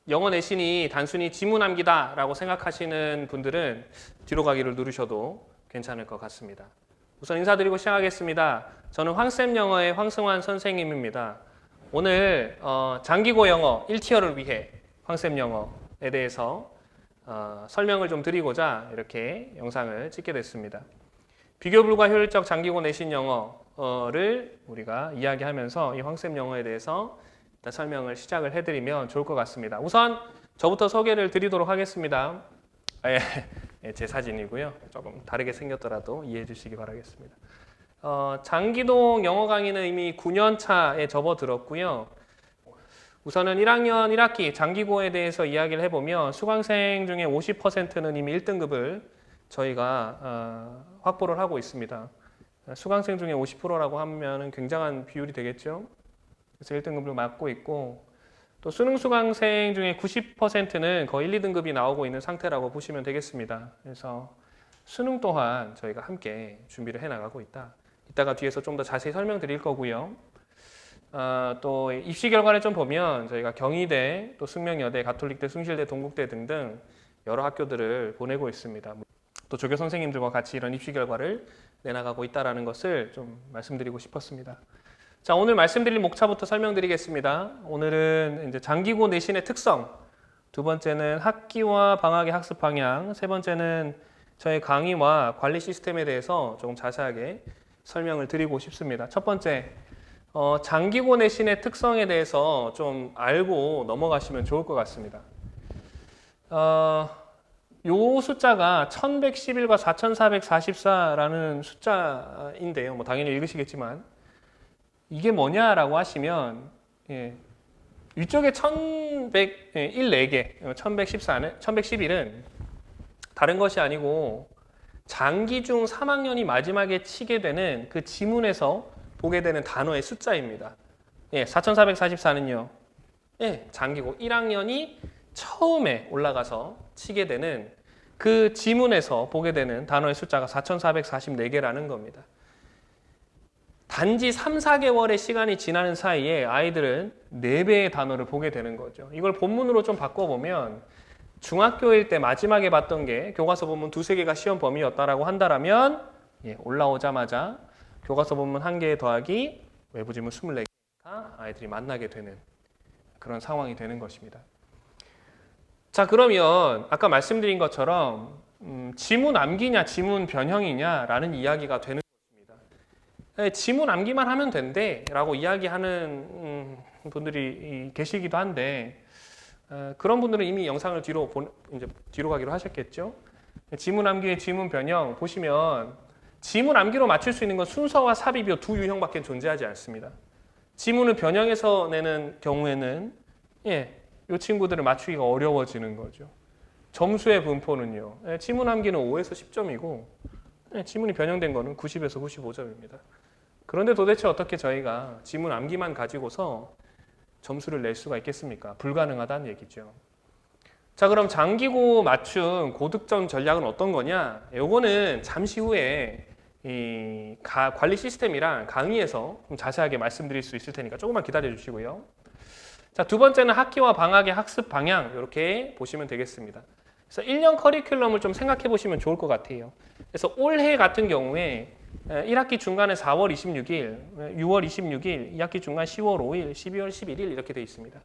영어 내신이 단순히 지문 암기다라고 생각하시는 분들은 뒤로 가기를 누르셔도 괜찮을 것 같습니다. 우선 인사드리고 시작하겠습니다. 저는 황쌤 영어의 황승환 선생님입니다. 오늘 장기고 영어 1티어를 위해 황쌤 영어에 대해서 설명을 좀 드리고자 이렇게 영상을 찍게 됐습니다. 비교 불가 효율적 장기고 내신 영어를 우리가 이야기하면서 이 황쌤 영어에 대해서 일단 설명을 시작을 해드리면 좋을 것 같습니다. 우선 저부터 소개를 드리도록 하겠습니다. 제 사진이고요. 조금 다르게 생겼더라도 이해해 주시기 바라겠습니다. 장기동 영어 강의는 이미 9년 차에 접어들었고요. 우선은 1학년 1학기 장기고에 대해서 이야기를 해보면 수강생 중에 50%는 이미 1등급을 저희가 확보를 하고 있습니다. 수강생 중에 50%라고 하면 굉장한 비율이 되겠죠. 그래서 1등급을 맡고 있고 또 수능 수강생 중에 90%는 거의 1, 2등급이 나오고 있는 상태라고 보시면 되겠습니다. 그래서 수능 또한 저희가 함께 준비를 해나가고 있다. 이따가 뒤에서 좀 더 자세히 설명드릴 거고요. 또 입시 결과를 좀 보면 저희가 경희대, 또 숙명여대, 가톨릭대, 숭실대, 동국대 등등 여러 학교들을 보내고 있습니다. 또 조교 선생님들과 같이 이런 입시 결과를 내나가고 있다는 것을 좀 말씀드리고 싶었습니다. 자, 오늘 말씀드릴 목차부터 설명드리겠습니다. 오늘은 이제 장기고 내신의 특성, 두 번째는 학기와 방학의 학습 방향, 세 번째는 저희 강의와 관리 시스템에 대해서 조금 자세하게 설명을 드리고 싶습니다. 첫 번째, 장기고 내신의 특성에 대해서 좀 알고 넘어가시면 좋을 것 같습니다. 요 숫자가 1111과 4444라는 숫자인데요. 뭐 당연히 읽으시겠지만 이게 뭐냐라고 하시면 위쪽에 1101 4개, 1111은 다른 것이 아니고 장기 중 3학년이 마지막에 치게 되는 그 지문에서 보게 되는 단어의 숫자입니다. 4444는요. 장기고 1학년이 처음에 올라가서 치게 되는 그 지문에서 보게 되는 단어의 숫자가 4444개라는 겁니다. 단지 3, 4개월의 시간이 지나는 사이에 아이들은 4배의 단어를 보게 되는 거죠. 이걸 본문으로 좀 바꿔보면 중학교일 때 마지막에 봤던 게 교과서 본문 2, 3개가 시험 범위였다라고 한다면 올라오자마자 교과서 본문 1개 더하기 외부 지문 24개가 아이들이 만나게 되는 그런 상황이 되는 것입니다. 자, 그러면 아까 말씀드린 것처럼 지문 암기냐 지문 변형이냐라는 이야기가 되는 지문 암기만 하면 된대 라고 이야기하는 분들이 계시기도 한데 그런 분들은 이미 영상을 뒤로 가기로 하셨겠죠. 지문 암기의 지문 변형 보시면 지문 암기로 맞출 수 있는 건 순서와 삽입이 두 유형밖에 존재하지 않습니다. 지문을 변형해서 내는 경우에는 이 친구들을 맞추기가 어려워지는 거죠. 점수의 분포는요. 지문 암기는 5에서 10점이고 지문이 변형된 거는 90에서 95점입니다. 그런데 도대체 어떻게 저희가 지문 암기만 가지고서 점수를 낼 수가 있겠습니까? 불가능하다는 얘기죠. 자, 그럼 장기고 맞춤 고득점 전략은 어떤 거냐? 요거는 잠시 후에 이 관리 시스템이랑 강의에서 좀 자세하게 말씀드릴 수 있을 테니까 조금만 기다려 주시고요. 자, 두 번째는 학기와 방학의 학습 방향 이렇게 보시면 되겠습니다. 그래서 1년 커리큘럼을 좀 생각해 보시면 좋을 것 같아요. 그래서 올해 같은 경우에 1학기 중간에 4월 26일, 6월 26일, 2학기 중간 10월 5일, 12월 11일 이렇게 되어 있습니다.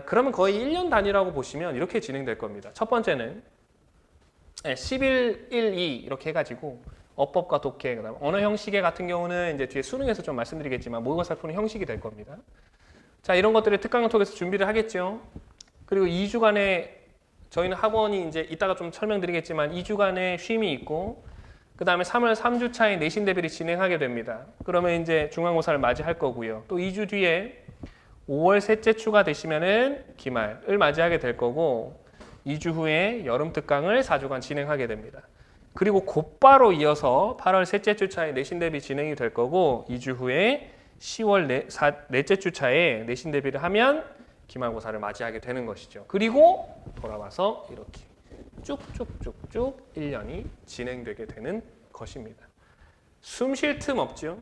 그러면 거의 1년 단위라고 보시면 이렇게 진행될 겁니다. 첫 번째는 11, 1, 2 이렇게 해가지고 어법과 독해, 그다음 언어 형식의 같은 경우는 이제 뒤에 수능에서 좀 말씀드리겠지만 모의고사 푸는 형식이 될 겁니다. 자, 이런 것들을 특강을 통해서 준비를 하겠죠. 그리고 2주간의 저희는 학원이 이제 이따가 좀 설명드리겠지만 2주간의 쉼이 있고 그 다음에 3월 3주차에 내신 대비를 진행하게 됩니다. 그러면 이제 중간고사를 맞이할 거고요. 또 2주 뒤에 5월 셋째 주가 되시면은 기말을 맞이하게 될 거고 2주 후에 여름 특강을 4주간 진행하게 됩니다. 그리고 곧바로 이어서 8월 셋째 주차에 내신 대비 진행이 될 거고 2주 후에 10월 넷째 주차에 내신 대비를 하면 기말고사를 맞이하게 되는 것이죠. 그리고 돌아와서 이렇게 쭉쭉쭉쭉 1년이 진행되게 되는 것입니다. 숨 쉴 틈 없죠.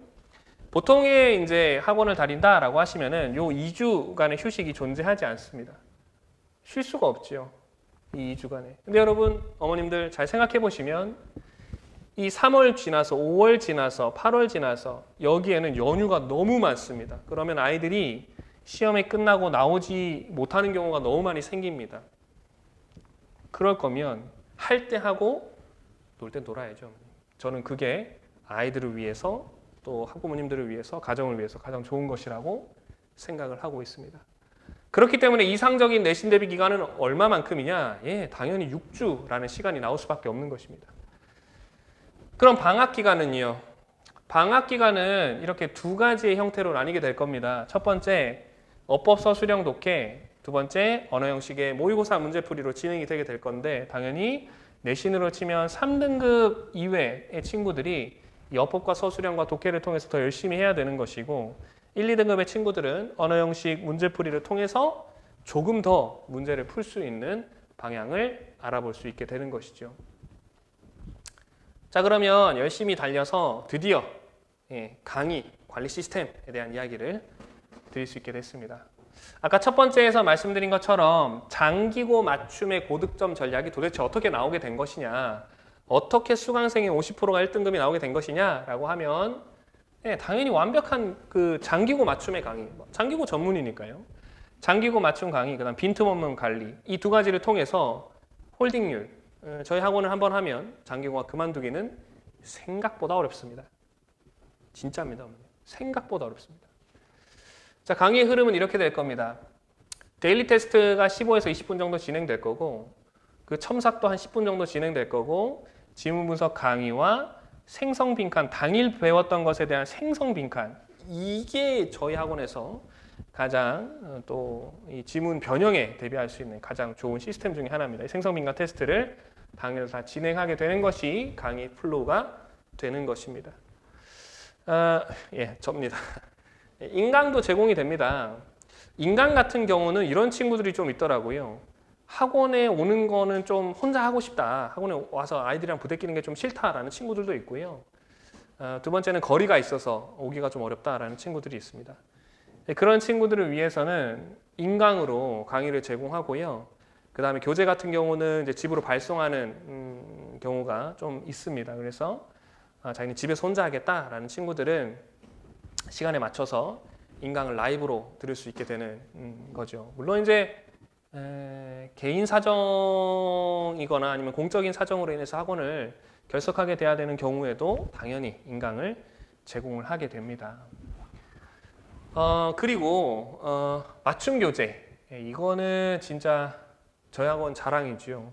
보통의 이제 학원을 다닌다라고 하시면은 요 2주간의 휴식이 존재하지 않습니다. 쉴 수가 없죠. 이 2주간에. 근데 여러분, 어머님들 잘 생각해 보시면 이 3월 지나서 5월 지나서 8월 지나서 여기에는 연휴가 너무 많습니다. 그러면 아이들이 시험이 끝나고 나오지 못하는 경우가 너무 많이 생깁니다. 그럴 거면 할 때 하고 놀 때 놀아야죠. 저는 그게 아이들을 위해서 또 학부모님들을 위해서 가정을 위해서 가장 좋은 것이라고 생각을 하고 있습니다. 그렇기 때문에 이상적인 내신 대비 기간은 얼마만큼이냐? 예, 당연히 6주라는 시간이 나올 수밖에 없는 것입니다. 그럼 방학 기간은요? 방학 기간은 이렇게 두 가지의 형태로 나뉘게 될 겁니다. 첫 번째, 어법서 수령 독해, 두 번째, 언어 형식의 모의고사 문제풀이로 진행이 되게 될 건데 당연히 내신으로 치면 3등급 이외의 친구들이 이 어법과 서술형과 독해를 통해서 더 열심히 해야 되는 것이고 1, 2등급의 친구들은 언어 형식 문제풀이를 통해서 조금 더 문제를 풀 수 있는 방향을 알아볼 수 있게 되는 것이죠. 자, 그러면 열심히 달려서 드디어 강의, 관리 시스템에 대한 이야기를 드릴 수 있게 됐습니다. 아까 첫 번째에서 말씀드린 것처럼 장기고 맞춤의 고득점 전략이 도대체 어떻게 나오게 된 것이냐, 어떻게 수강생의 50%가 1등급이 나오게 된 것이냐라고 하면 당연히 완벽한 그 장기고 맞춤의 강의, 장기고 전문이니까요. 장기고 맞춤 강의, 그다음 빈틈없는 관리, 이 두 가지를 통해서 홀딩률, 저희 학원을 한번 하면 장기고가 그만두기는 생각보다 어렵습니다. 진짜입니다. 생각보다 어렵습니다. 자, 강의의 흐름은 이렇게 될 겁니다. 데일리 테스트가 15에서 20분 정도 진행될 거고 그 첨삭도 한 10분 정도 진행될 거고 지문 분석 강의와 생성 빈칸, 당일 배웠던 것에 대한 생성 빈칸, 이게 저희 학원에서 가장 또 이 지문 변형에 대비할 수 있는 가장 좋은 시스템 중에 하나입니다. 이 생성 빈칸 테스트를 당일 다 진행하게 되는 것이 강의 플로우가 되는 것입니다. 접니다. 인강도 제공이 됩니다. 인강 같은 경우는 이런 친구들이 좀 있더라고요. 학원에 오는 거는 좀 혼자 하고 싶다. 학원에 와서 아이들이랑 부대끼는 게 좀 싫다라는 친구들도 있고요. 두 번째는 거리가 있어서 오기가 좀 어렵다라는 친구들이 있습니다. 그런 친구들을 위해서는 인강으로 강의를 제공하고요. 그 다음에 교재 같은 경우는 이제 집으로 발송하는 경우가 좀 있습니다. 그래서 자기는 집에서 혼자 하겠다라는 친구들은 시간에 맞춰서 인강을 라이브로 들을 수 있게 되는 거죠. 물론 이제 개인 사정이거나 아니면 공적인 사정으로 인해서 학원을 결석하게 돼야 되는 경우에도 당연히 인강을 제공을 하게 됩니다. 그리고 맞춤 교재, 이거는 진짜 저희 학원 자랑이죠.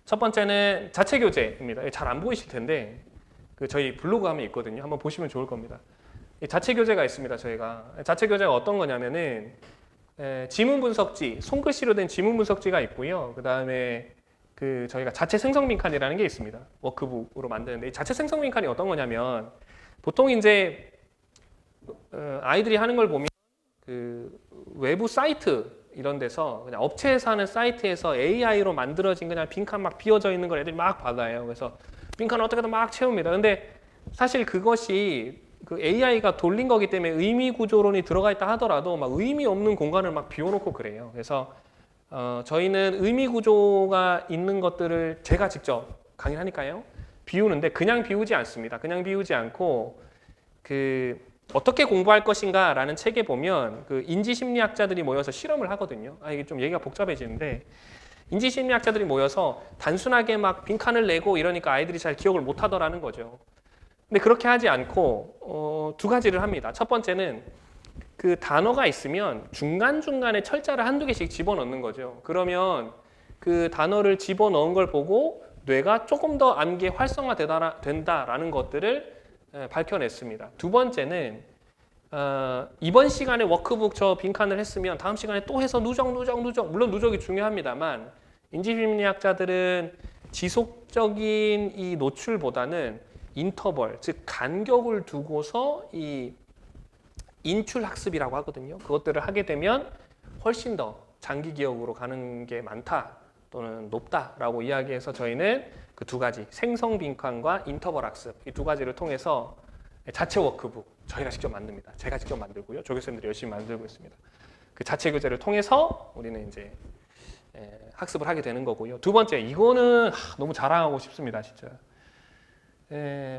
첫 번째는 자체 교재입니다. 잘 안 보이실 텐데 그 저희 블로그 하면 있거든요. 한번 보시면 좋을 겁니다. 자체 교재가 있습니다. 저희가 자체 교재가 어떤 거냐면은 지문 분석지, 손글씨로 된 지문 분석지가 있고요. 그 다음에 그 저희가 자체 생성 빈칸이라는 게 있습니다. 워크북으로 만드는데 이 자체 생성 빈칸이 어떤 거냐면 보통 이제 아이들이 하는 걸 보면 그 외부 사이트 이런 데서 그냥 업체에서 하는 사이트에서 AI로 만들어진 그냥 빈칸 막 비어져 있는 걸 애들이 막 받아요. 그래서 빈칸을 어떻게든 막 채웁니다. 근데 사실 그것이 그 AI가 돌린 거기 때문에 의미 구조론이 들어가 있다 하더라도 막 의미 없는 공간을 막 비워놓고 그래요. 그래서 저희는 의미 구조가 있는 것들을 제가 직접 강의를 하니까요. 비우는데 그냥 비우지 않습니다. 그냥 비우지 않고 그 어떻게 공부할 것인가라는 책에 보면 그 인지심리학자들이 모여서 실험을 하거든요. 이게 좀 얘기가 복잡해지는데 인지심리학자들이 모여서 단순하게 막 빈칸을 내고 이러니까 아이들이 잘 기억을 못 하더라는 거죠. 근데 그렇게 하지 않고 두 가지를 합니다. 첫 번째는 그 단어가 있으면 중간중간에 철자를 한두 개씩 집어넣는 거죠. 그러면 그 단어를 집어넣은 걸 보고 뇌가 조금 더 암기에 활성화된다라는 것들을 밝혀냈습니다. 두 번째는 이번 시간에 워크북 저 빈칸을 했으면 다음 시간에 또 해서 누적 물론 누적이 중요합니다만 인지심리학자들은 지속적인 이 노출보다는 인터벌, 즉 간격을 두고서 이 인출 학습이라고 하거든요. 그것들을 하게 되면 훨씬 더 장기 기억으로 가는 게 많다 또는 높다라고 이야기해서 저희는 그 두 가지 생성 빈칸과 인터벌 학습 이 두 가지를 통해서 자체 워크북 저희가 직접 만듭니다. 제가 직접 만들고요. 조교수님들이 열심히 만들고 있습니다. 그 자체 교재를 통해서 우리는 이제 학습을 하게 되는 거고요. 두 번째, 이거는 너무 자랑하고 싶습니다, 진짜.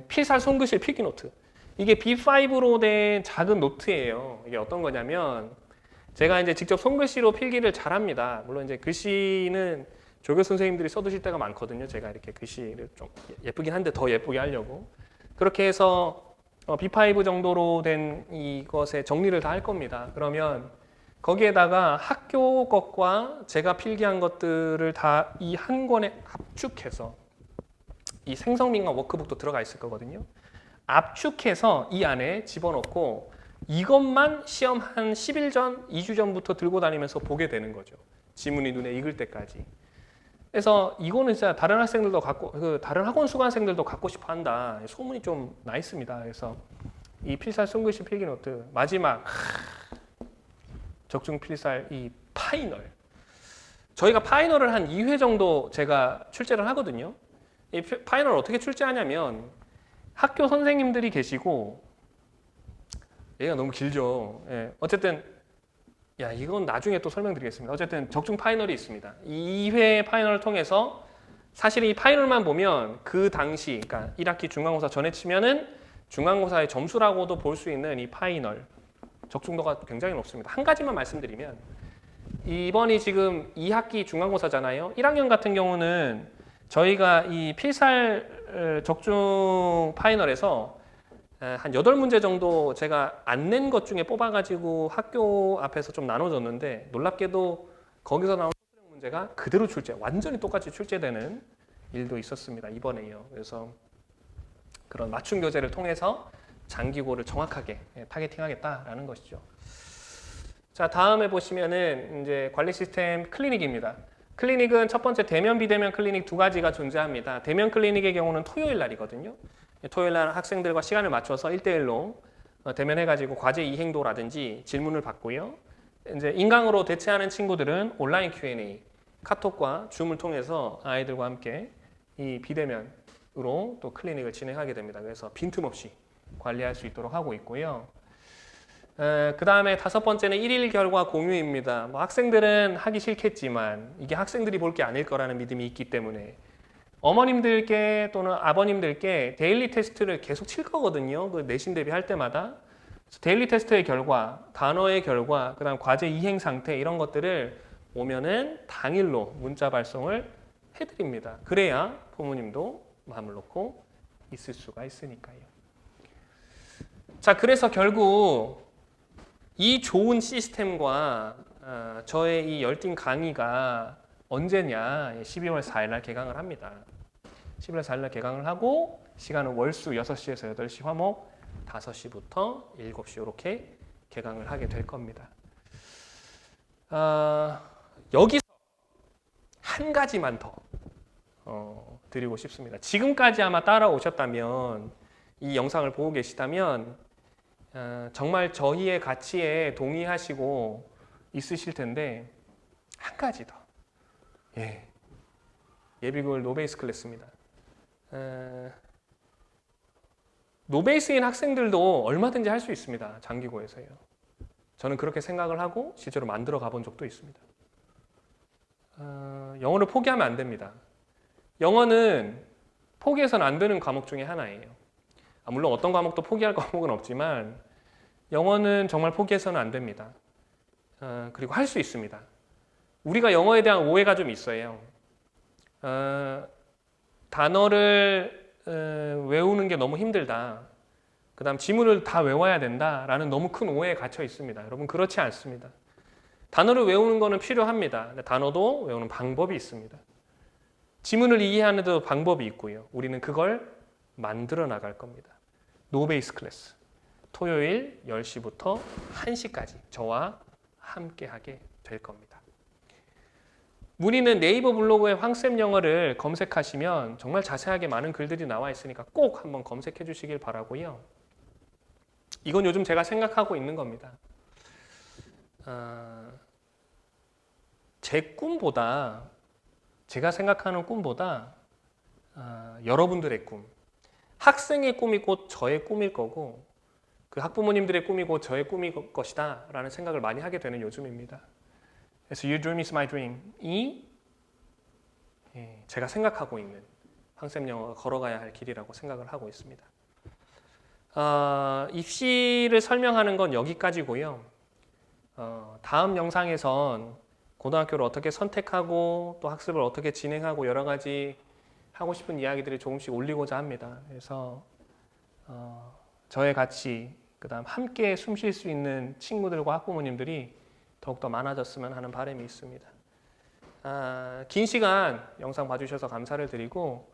필살 손글씨 필기노트. 이게 B5로 된 작은 노트예요. 이게 어떤 거냐면 제가 이제 직접 손글씨로 필기를 잘합니다. 물론 이제 글씨는 조교 선생님들이 써두실 때가 많거든요. 제가 이렇게 글씨를 좀 예쁘긴 한데 더 예쁘게 하려고 그렇게 해서 B5 정도로 된 이것에 정리를 다 할 겁니다. 그러면 거기에다가 학교 것과 제가 필기한 것들을 다 이 한 권에 압축해서 이 생성민간 워크북도 들어가 있을 거거든요. 압축해서 이 안에 집어넣고 이것만 시험 한 10일 전, 2주 전부터 들고 다니면서 보게 되는 거죠. 지문이 눈에 익을 때까지. 그래서 이거는 진짜 다른 학생들도 갖고, 다른 학원 수강생들도 갖고 싶어 한다. 소문이 좀 나 있습니다. 그래서 이 필살 손글씨 필기노트 마지막 적중 필살 이 파이널. 저희가 파이널을 한 2회 정도 제가 출제를 하거든요. 이 파이널을 어떻게 출제하냐면 학교 선생님들이 계시고 얘가 너무 길죠. 예, 어쨌든 이건 나중에 또 설명드리겠습니다. 어쨌든 적중 파이널이 있습니다. 2회 파이널을 통해서 사실 이 파이널만 보면 그 당시 그러니까 1학기 중간고사 전에 치면은 중간고사의 점수라고도 볼 수 있는 이 파이널 적중도가 굉장히 높습니다. 한 가지만 말씀드리면 이번이 지금 2학기 중간고사잖아요. 1학년 같은 경우는 저희가 이 필살 적중 파이널에서 한 8문제 정도 제가 안 낸 것 중에 뽑아가지고 학교 앞에서 좀 나눠줬는데 놀랍게도 거기서 나온 소수령 문제가 그대로 출제, 완전히 똑같이 출제되는 일도 있었습니다. 이번에요. 그래서 그런 맞춤 교재를 통해서 장기고를 정확하게 타겟팅하겠다라는 것이죠. 자, 다음에 보시면은 이제 관리 시스템 클리닉입니다. 클리닉은 첫 번째 대면 비대면 클리닉 두 가지가 존재합니다. 대면 클리닉의 경우는 토요일 날이거든요. 토요일 날 학생들과 시간을 맞춰서 1대1로 대면해가지고 과제 이행도라든지 질문을 받고요. 이제 인강으로 대체하는 친구들은 온라인 Q&A, 카톡과 줌을 통해서 아이들과 함께 이 비대면으로 또 클리닉을 진행하게 됩니다. 그래서 빈틈없이 관리할 수 있도록 하고 있고요. 그 다음에 다섯 번째는 1일 결과 공유입니다. 뭐 학생들은 하기 싫겠지만 이게 학생들이 볼 게 아닐 거라는 믿음이 있기 때문에 어머님들께 또는 아버님들께 데일리 테스트를 계속 칠 거거든요. 그 내신 대비할 때마다. 그래서 데일리 테스트의 결과, 단어의 결과, 그 다음 과제 이행 상태 이런 것들을 오면은 당일로 문자 발송을 해드립니다. 그래야 부모님도 마음을 놓고 있을 수가 있으니까요. 자, 그래서 결국 이 좋은 시스템과 저의 이 열띤 강의가 언제냐? 12월 4일 날 개강을 합니다. 11월 4일 날 개강을 하고 시간은 월수 6시에서 8시 화목 5시부터 7시 이렇게 개강을 하게 될 겁니다. 여기서 한 가지만 더 드리고 싶습니다. 지금까지 아마 따라오셨다면 이 영상을 보고 계시다면 정말 저희의 가치에 동의하시고 있으실 텐데 한 가지 더. 예비고일 노베이스 클래스입니다. 노베이스인 학생들도 얼마든지 할 수 있습니다. 장기고에서요. 저는 그렇게 생각을 하고 실제로 만들어 가본 적도 있습니다. 영어를 포기하면 안 됩니다. 영어는 포기해서는 안 되는 과목 중에 하나예요. 물론 어떤 과목도 포기할 과목은 없지만 영어는 정말 포기해서는 안 됩니다. 그리고 할 수 있습니다. 우리가 영어에 대한 오해가 좀 있어요. 단어를 외우는 게 너무 힘들다. 그 다음 지문을 다 외워야 된다라는 너무 큰 오해에 갇혀 있습니다. 여러분 그렇지 않습니다. 단어를 외우는 거는 필요합니다. 단어도 외우는 방법이 있습니다. 지문을 이해하는 데도 방법이 있고요. 우리는 그걸 만들어 나갈 겁니다. 노베이스 클래스. 토요일 10시부터 1시까지 저와 함께 하게 될 겁니다. 문의는 네이버 블로그에 황쌤 영어를 검색하시면 정말 자세하게 많은 글들이 나와 있으니까 꼭 한번 검색해 주시길 바라고요. 이건 요즘 제가 생각하고 있는 겁니다. 제 꿈보다 제가 생각하는 꿈보다 여러분들의 꿈, 학생의 꿈이 곧 저의 꿈일 거고 그 학부모님들의 꿈이 곧 저의 꿈일 것이다 라는 생각을 많이 하게 되는 요즘입니다. 그래서 Your dream is my dream이 제가 생각하고 있는 황쌤 영어가 걸어가야 할 길이라고 생각을 하고 있습니다. 입시를 설명하는 건 여기까지고요. 다음 영상에선 고등학교를 어떻게 선택하고 또 학습을 어떻게 진행하고 여러 가지 하고 싶은 이야기들을 조금씩 올리고자 합니다. 그래서 저의 같이 그다음 함께 숨 쉴 수 있는 친구들과 학부모님들이 더욱더 많아졌으면 하는 바람이 있습니다. 긴 시간 영상 봐주셔서 감사를 드리고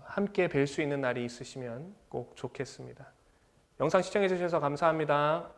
함께 뵐 수 있는 날이 있으시면 꼭 좋겠습니다. 영상 시청해 주셔서 감사합니다.